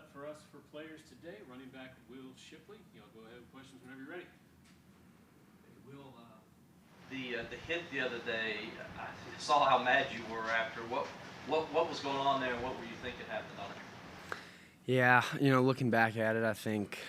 up for us for players today. Running back Will Shipley. You'll go ahead with questions whenever you're ready. Will, the hit the other day, I saw how mad you were after. What was going on there, and what were you thinking happened on it? Yeah, looking back at it, I think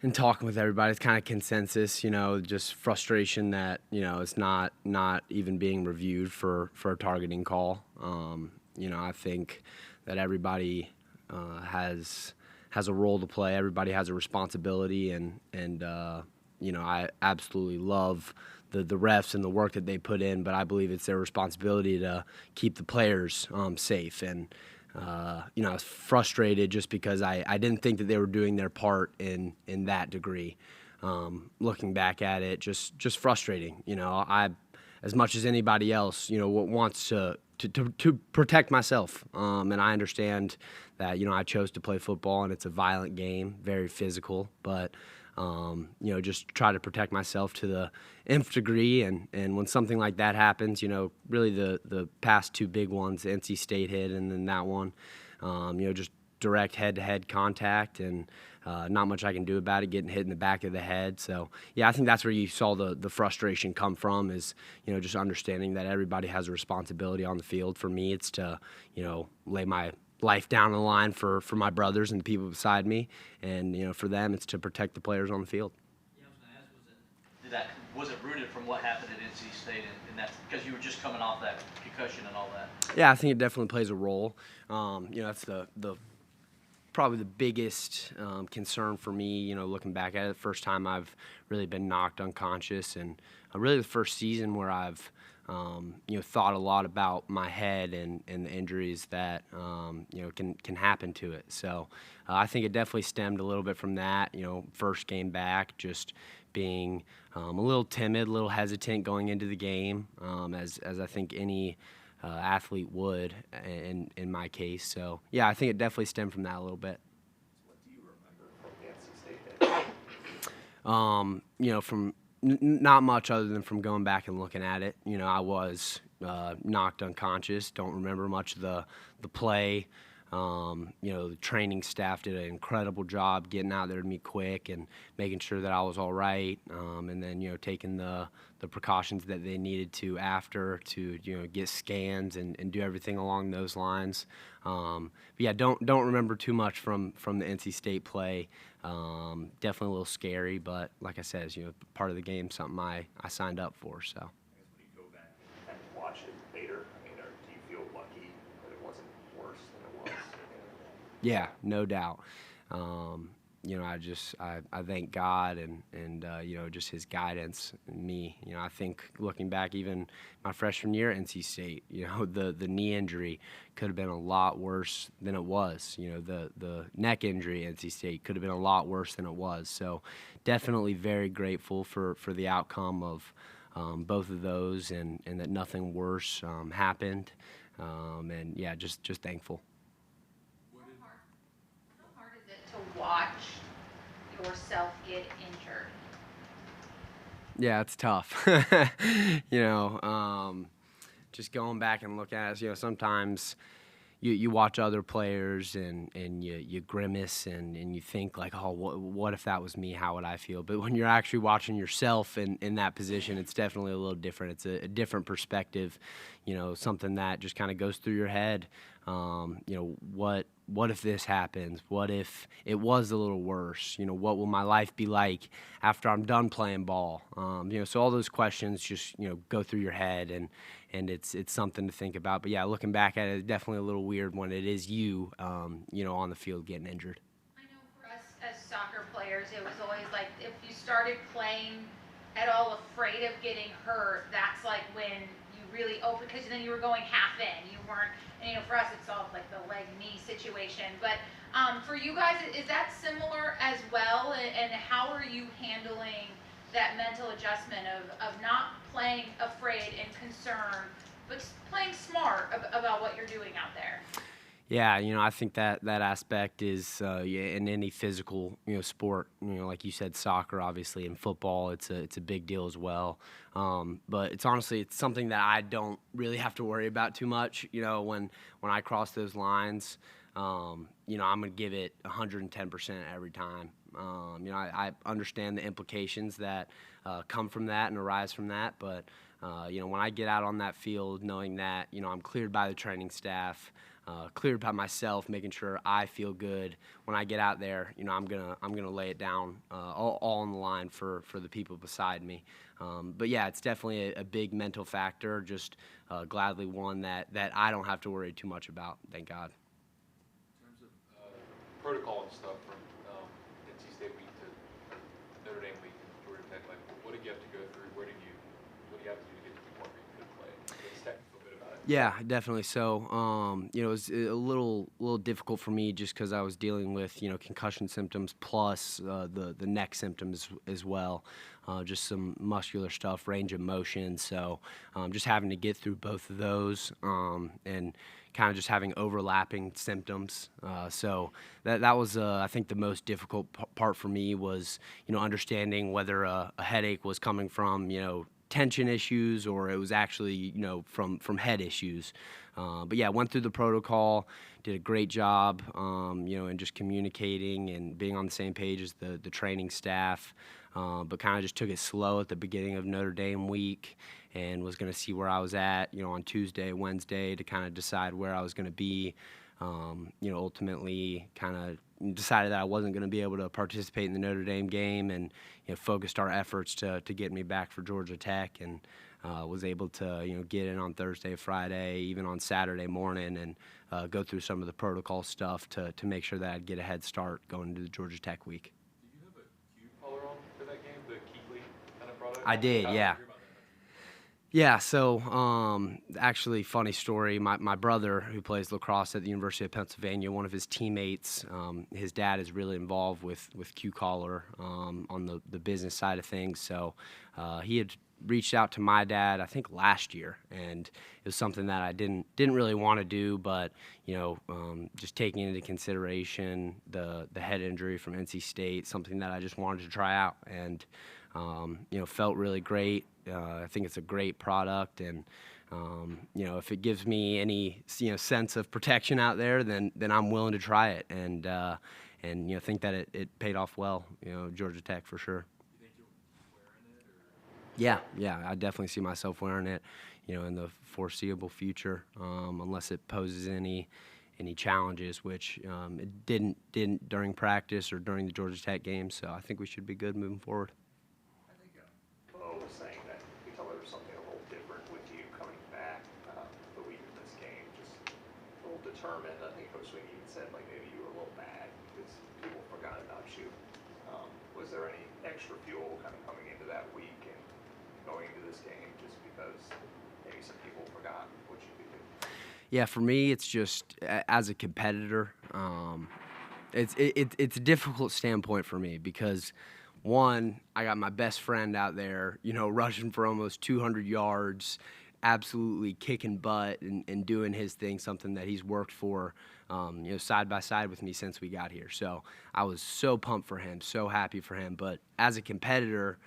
in talking with everybody, it's kind of consensus, just frustration that, it's not even being reviewed for a targeting call. I think that everybody has a role to play. Everybody has a responsibility, and I absolutely love the refs and the work that they put in, but I believe it's their responsibility to keep the players safe. And I was frustrated just because I didn't think that they were doing their part in that degree. Looking back at it, just frustrating. I, as much as anybody else, wants to protect myself. And I understand that, I chose to play football, and it's a violent game, very physical, but just try to protect myself to the nth degree. And when something like that happens, really the past two big ones, the NC State hit and then that one, just direct head-to-head contact, and not much I can do about it, getting hit in the back of the head. So, yeah, I think that's where you saw the frustration come from, is, just understanding that everybody has a responsibility on the field. For me, it's to, lay my life down the line for my brothers and the people beside me, and for them, it's to protect the players on the field. Yeah, I was going to ask, was it rooted from what happened at NC State, and that's because you were just coming off that concussion and all that? Yeah, I think it definitely plays a role. That's the probably the biggest concern for me, looking back at it. The first time I've really been knocked unconscious, and really the first season where I've thought a lot about my head and the injuries that can happen to it. So I think it definitely stemmed a little bit from that. First game back, just being a little timid, a little hesitant going into the game, as I think any athlete would in my case. So yeah, I think it definitely stemmed from that a little bit. What do you remember from the NC State hit? From not much other than from going back and looking at it. I was knocked unconscious. Don't remember much of the play. The training staff did an incredible job getting out there to me quick and making sure that I was all right. And then, taking the precautions that they needed to after to, get scans and do everything along those lines. But yeah, don't remember too much from the NC State play. Definitely a little scary, but like I said, it's, part of the game, something I signed up for. So. I guess when you go back and watch it later, do you feel lucky that it wasn't worse than it was? Yeah, no doubt. I thank God and just His guidance in me. I think looking back, even my freshman year at NC State, the knee injury could have been a lot worse than it was. The neck injury at NC State could have been a lot worse than it was. So definitely very grateful for the outcome of both of those, and that nothing worse happened. And yeah, just thankful. How hard is it to watch yourself get injured? Yeah, it's tough. Just going back and looking at it, sometimes you watch other players and you grimace and you think like, oh, what if that was me? How would I feel? But when you're actually watching yourself in that position, it's definitely a little different. It's a different perspective, something that just kind of goes through your head. What if this happens? What if it was a little worse? What will my life be like after I'm done playing ball? So all those questions just, go through your head, and it's something to think about. But yeah, looking back at it, it's definitely a little weird when it is you, on the field getting injured. I know for us as soccer players, it was always like if you started playing at all afraid of getting hurt, that's like when you really open, because then you were going half in. You weren't, for us it's all like the leg-knee situation. But for you guys, is that similar as well? And how are you handling that mental adjustment of not playing afraid and concerned, but playing smart about what you're doing out there? Yeah, I think that aspect is yeah, in any physical sport. Like you said, soccer, obviously, and football, it's a big deal as well. But it's something that I don't really have to worry about too much. When I cross those lines, I'm gonna give it 110% every time. I understand the implications that come from that and arise from that, but when I get out on that field, knowing that I'm cleared by the training staff, cleared by myself, making sure I feel good when I get out there. I'm gonna lay it down all on the line for the people beside me. But yeah, it's definitely a big mental factor. Just gladly one that I don't have to worry too much about. Thank God. In terms of protocol and stuff from NC State week to Notre Dame week and Georgia Tech, like what did you have to go through? What do you have to do to get to the point where you could play? Does Tech feel good about it? Yeah, definitely. So, it was a little difficult for me just because I was dealing with concussion symptoms plus the neck symptoms as well, just some muscular stuff, range of motion. So, just having to get through both of those, and kind of just having overlapping symptoms. So that was I think the most difficult part for me was understanding whether a headache was coming from tension issues or it was actually from head issues. But yeah, went through the protocol, did a great job in just communicating and being on the same page as the training staff, but kind of just took it slow at the beginning of Notre Dame week and was going to see where I was at on Tuesday, Wednesday to kind of decide where I was going to be. Ultimately kind of decided that I wasn't going to be able to participate in the Notre Dame game and focused our efforts to get me back for Georgia Tech, and was able to get in on Thursday, Friday, even on Saturday morning, and go through some of the protocol stuff to make sure that I'd get a head start going into the Georgia Tech week. Did you have a cue collar on for that game, the Keekly kind of product? I did, yeah. Yeah, so actually, funny story. My brother, who plays lacrosse at the University of Pennsylvania, one of his teammates, his dad is really involved with Q Collar on the business side of things. So he had reached out to my dad, I think last year, and it was something that I didn't really want to do, but just taking into consideration the head injury from NC State, something that I just wanted to try out, and felt really great. I think it's a great product, and if it gives me any sense of protection out there, then I'm willing to try it, and think that it paid off well. Georgia Tech for sure. Do you think you'll wear it, or? Yeah, I definitely see myself wearing it, in the foreseeable future, unless it poses any challenges, which it didn't during practice or during the Georgia Tech game. So I think we should be good moving forward. I think Bo was saying that he thought there was something a little different with you coming back the week of this game, just a little determined. I think Coach Sweeney even said like maybe you were a little mad because people forgot about you. Was there any extra fuel kind of coming into that week and going into this game just because maybe some people forgot what you could do? Yeah, for me, it's just as a competitor, it's a difficult standpoint for me because, one, I got my best friend out there, rushing for almost 200 yards, absolutely kicking butt and doing his thing, something that he's worked for, side by side with me since we got here. So I was so pumped for him, so happy for him. But as a competitor,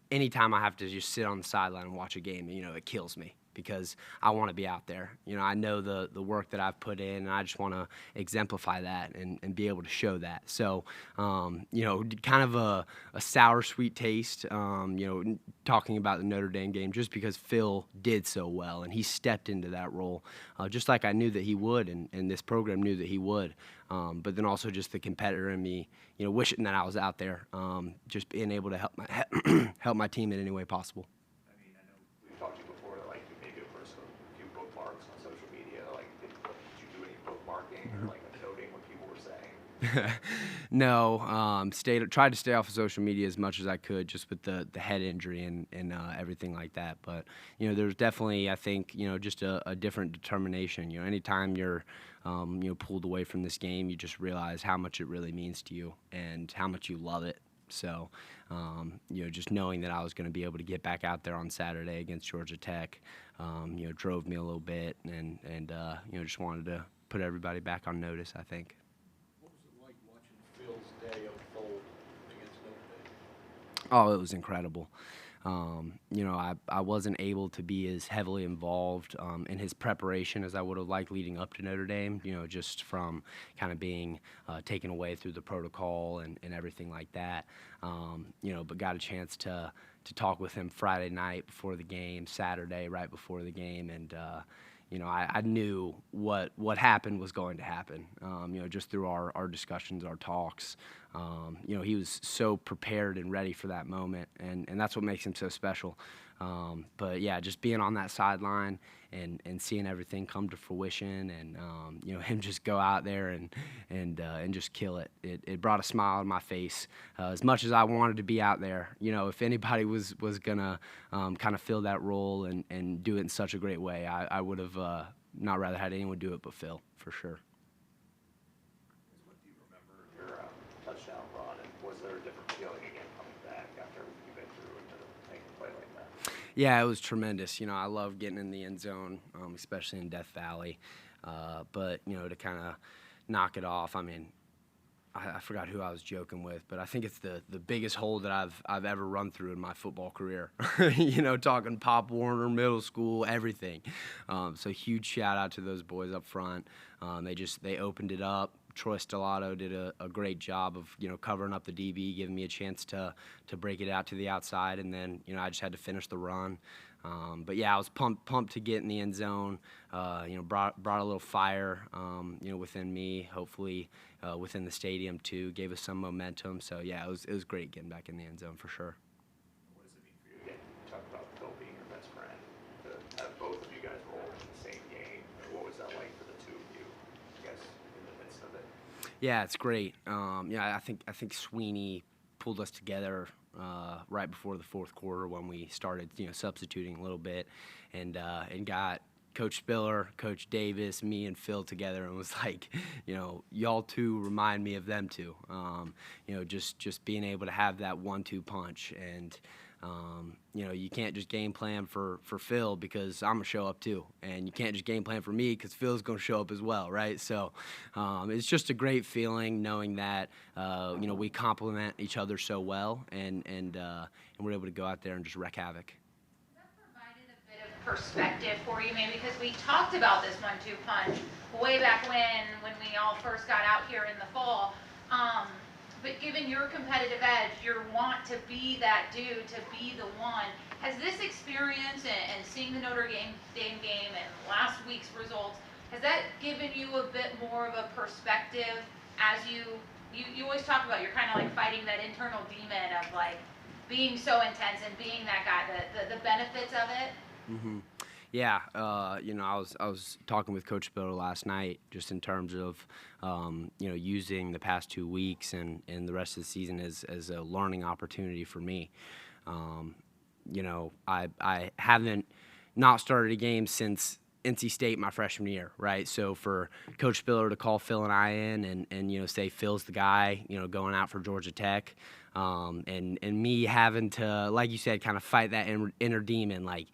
anytime I have to just sit on the sideline and watch a game, it kills me because I want to be out there. I know the work that I've put in, and I just want to exemplify that and be able to show that. So, kind of a sour, sweet taste, talking about the Notre Dame game just because Phil did so well, and he stepped into that role just like I knew that he would, and this program knew that he would. But then also just the competitor in me, wishing that I was out there, just being able to help my team in any way possible. I mean, I know we've talked to you before that like you maybe a person a few bookmarks on social media. Like, did you do any bookmarking or like noting what people were saying? No, tried to stay off of social media as much as I could, just with the head injury and everything like that. But there's definitely, I think, just a different determination. Anytime you're pulled away from this game, you just realize how much it really means to you and how much you love it. So, just knowing that I was going to be able to get back out there on Saturday against Georgia Tech, drove me a little bit, and just wanted to put everybody back on notice, I think. What was it like watching Phil's day unfold against Notre Dame? Oh, it was incredible. I wasn't able to be as heavily involved in his preparation as I would have liked leading up to Notre Dame, just from kind of being taken away through the protocol and everything like that. But got a chance to talk with him Friday night before the game, Saturday right before the game, and I knew what happened was going to happen, just through our discussions, our talks. He was so prepared and ready for that moment, and that's what makes him so special. But yeah, just being on that sideline and seeing everything come to fruition, and him just go out there and just kill it. It brought a smile on my face. As much as I wanted to be out there, if anybody was gonna kind of fill that role and do it in such a great way, I would have not rather had anyone do it but Phil, for sure. What do you remember your touchdown run, and was there a different feeling again coming back after you've been through and to make a play like that? Yeah, it was tremendous. I love getting in the end zone, especially in Death Valley. But to kind of knock it off, I mean, I forgot who I was joking with, but I think it's the biggest hole that I've ever run through in my football career. Talking Pop Warner, middle school, everything. So huge shout out to those boys up front. They opened it up. Troy Stellato did a great job of covering up the DB, giving me a chance to break it out to the outside, and then I just had to finish the run. But yeah, I was pumped to get in the end zone. Brought a little fire, within me. Hopefully, within the stadium too, gave us some momentum. So yeah, it was great getting back in the end zone for sure. What does it mean for you again? You talked about Phil being your best friend. To have both of you guys roll in the same game, what was that like for the two of you? I guess in the midst of it. Yeah, it's great. I think Sweeney pulled us together right before the fourth quarter when we started, substituting a little bit, and got Coach Spiller, Coach Davis, me, and Phil together, and was like, y'all two remind me of them two. Just being able to have that 1-2 punch, and you can't just game plan for Phil because I'm gonna show up too, and you can't just game plan for me because Phil's gonna show up as well, right? So it's just a great feeling knowing that we complement each other so well, and we're able to go out there and just wreak havoc. That provided a bit of perspective for you, maybe, because we talked about this 1-2 punch way back when we all first got out here in the fall. But given your competitive edge, your want to be that dude, to be the one, has this experience and seeing the Notre Dame game and last week's results, has that given you a bit more of a perspective as you always talk about, you're kind of like fighting that internal demon of like being so intense and being that guy, the benefits of it? Mm-hmm. Yeah, I was talking with Coach Spiller last night just in terms of, using the past 2 weeks and the rest of the season as a learning opportunity for me. I haven't not started a game since NC State my freshman year, right? So for Coach Spiller to call Phil and I in and say Phil's the guy, going out for Georgia Tech, and me having to, like you said, kind of fight that inner demon, like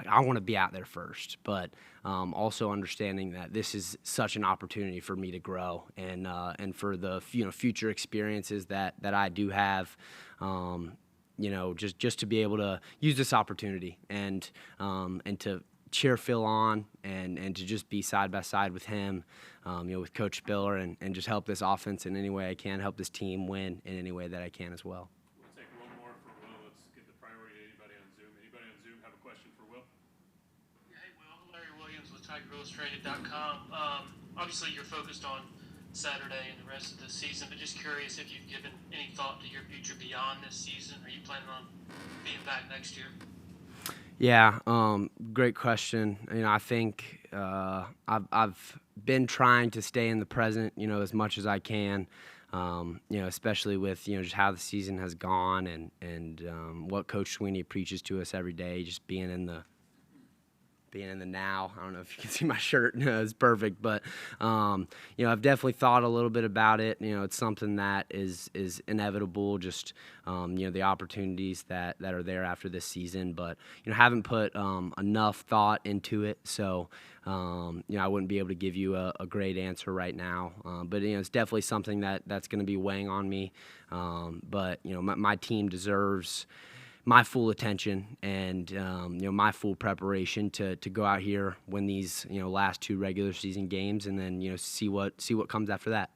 I want to be out there first, but also understanding that this is such an opportunity for me to grow and for the future experiences that I do have, just to be able to use this opportunity and to cheer Phil on and to just be side by side with him, with Coach Spiller and just help this offense in any way I can, help this team win in any way that I can as well. We'll take one more for Will. Let's give the priority to anybody on Zoom. Anybody on Zoom have a question for Will? Hey, Will. Larry Williams with TigerIllustrated.com. Obviously, you're focused on Saturday and the rest of the season, but just curious if you've given any thought to your future beyond this season. Are you planning on being back next year? Yeah, great question. I think I've been trying to stay in the present, as much as I can. Especially with just how the season has gone and what Coach Sweeney preaches to us every day, just being in the being in the now. I don't know if you can see my shirt. It's perfect, but I've definitely thought a little bit about it. It's something that is inevitable. Just the opportunities that are there after this season, but haven't put enough thought into it. So I wouldn't be able to give you a great answer right now. But it's definitely something that's going to be weighing on me. But my team deserves my full attention and my full preparation to go out here, win these last 2 regular season games, and then see what comes after that.